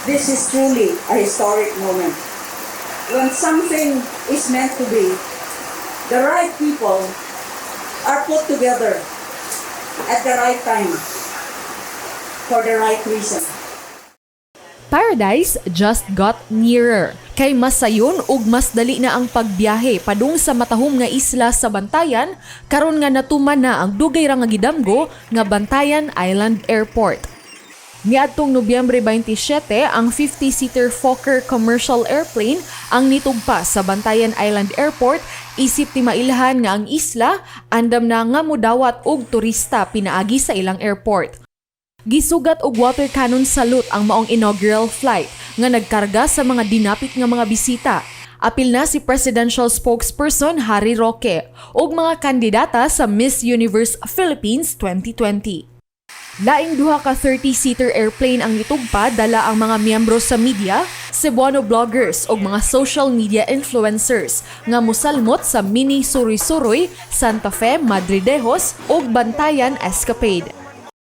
This is truly a historic moment. When something is meant to be, the right people are put together at the right time for the right reason. Paradise just got nearer. Kay mas sayon ug mas dali na ang pagbiyahe padung sa matahom nga isla sa Bantayan, karon nga natuman na ang dugay ra nga gidamgo nga Bantayan Island Airport. Niadtong Nobyembre 27, ang 50-seater Fokker commercial airplane ang nitugpa sa Bantayan Island Airport isip ti mailhan nga ang isla andam na nga modawat og turista pinaagi sa ilang airport. Gisugat og water cannon salute ang maong inaugural flight nga nagkarga sa mga dinapit nga mga bisita. Apil na si Presidential Spokesperson Harry Roque ug mga kandidata sa Miss Universe Philippines 2020. Laing duha ka 30-seater airplane ang nitugpa dala ang mga miyembro sa media, Cebuano bloggers ug mga social media influencers nga mosalmot sa mini Suroy-Suroy, Santa Fe, Madridejos ug Bantayan Escapade.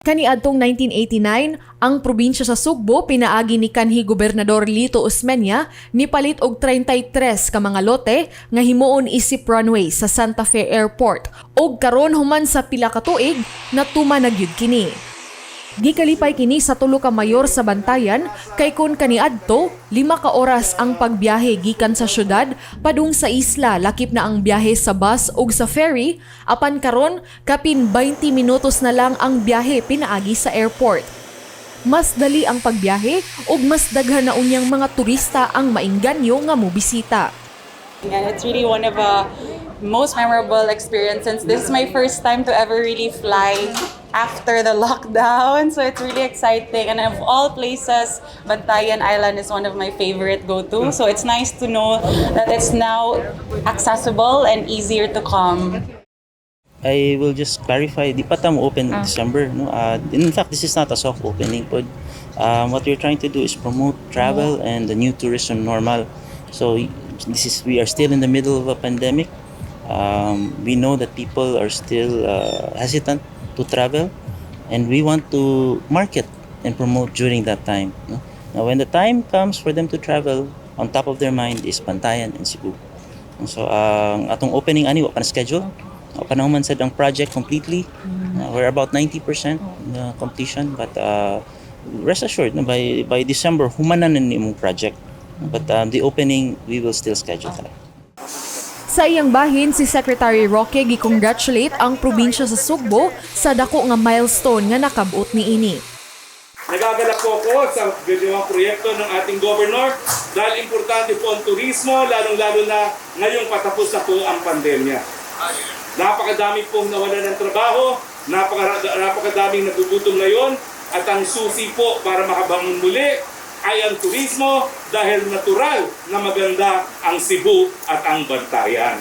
Kaniadtong 1989, ang probinsya sa Sugbo pinaagi ni kanhi Gobernador Lito Osmeña nipalit og 33 ka mga lote nga himuon isip runway sa Santa Fe Airport ug karon human sa pila ka tuig natuman na gyud kini. Gikalipay kini sa tulo ka mayor sa Bantayan kay kun kaniadto 5 ka oras ang pagbiyahe gikan sa syudad padung sa isla lakip na ang biyahe sa bus ug sa ferry apan karon kapin 20 minutos na lang ang biyahe pinaagi sa airport. Mas dali ang pagbiyahe ug mas daghan na unyang mga turista ang maingganyo nga mobisita. And it's really one of the most memorable experiences. This is my first time to ever really fly after the lockdown. So it's really exciting. And of all places, Bantayan Island is one of my favorite go-to. So it's nice to know that it's now accessible and easier to come. I will just clarify, di pa tamo open in December. No? In fact, this is not a soft opening. But what we're trying to do is promote travel and the new tourism normal. So we are still in the middle of a pandemic. We know that people are still hesitant to travel, and we want to market and promote during that time. No? Now, when the time comes for them to travel, on top of their mind is Bantayan and Cebu. And so, atong opening ani wa pa na schedule. Panahuman sad ang project completely. We're about 90% completion, but rest assured, no, by December humanan na ni imong project. But the opening we will still schedule that. Sa iyang bahin, si Secretary Roque gi-congratulate ang probinsya sa Sugbo sa dako nga milestone nga nakabot niini. Nagagalak po ako sa mga proyekto ng ating governor dahil importante po ang turismo, lalong-lalo na ngayong patapos na po ang pandemya. Napakadami pong nawalan ng trabaho, napakadaming nagugutom ngayon, at ang susi po para makabangon muli ay ang turismo dahil natural na maganda ang Cebu at ang Bantayan.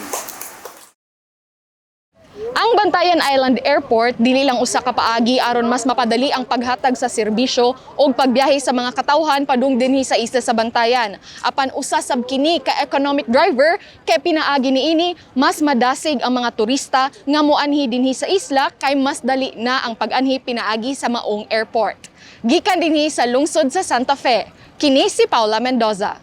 Ang Bantayan Island Airport dili lang usa ka paagi aron mas mapadali ang paghatag sa serbisyo o pagbiyahe sa mga katawhan padung dinhi sa isla sa Bantayan. Apan usa sab kini ka economic driver kay pinaagi niini mas madasig ang mga turista nga moanhi dinhi sa isla kay mas dali na ang pag-anhi pinaagi sa maong airport. Gikan dinhi sa lungsod sa Santa Fe, kini si Paula Mendoza.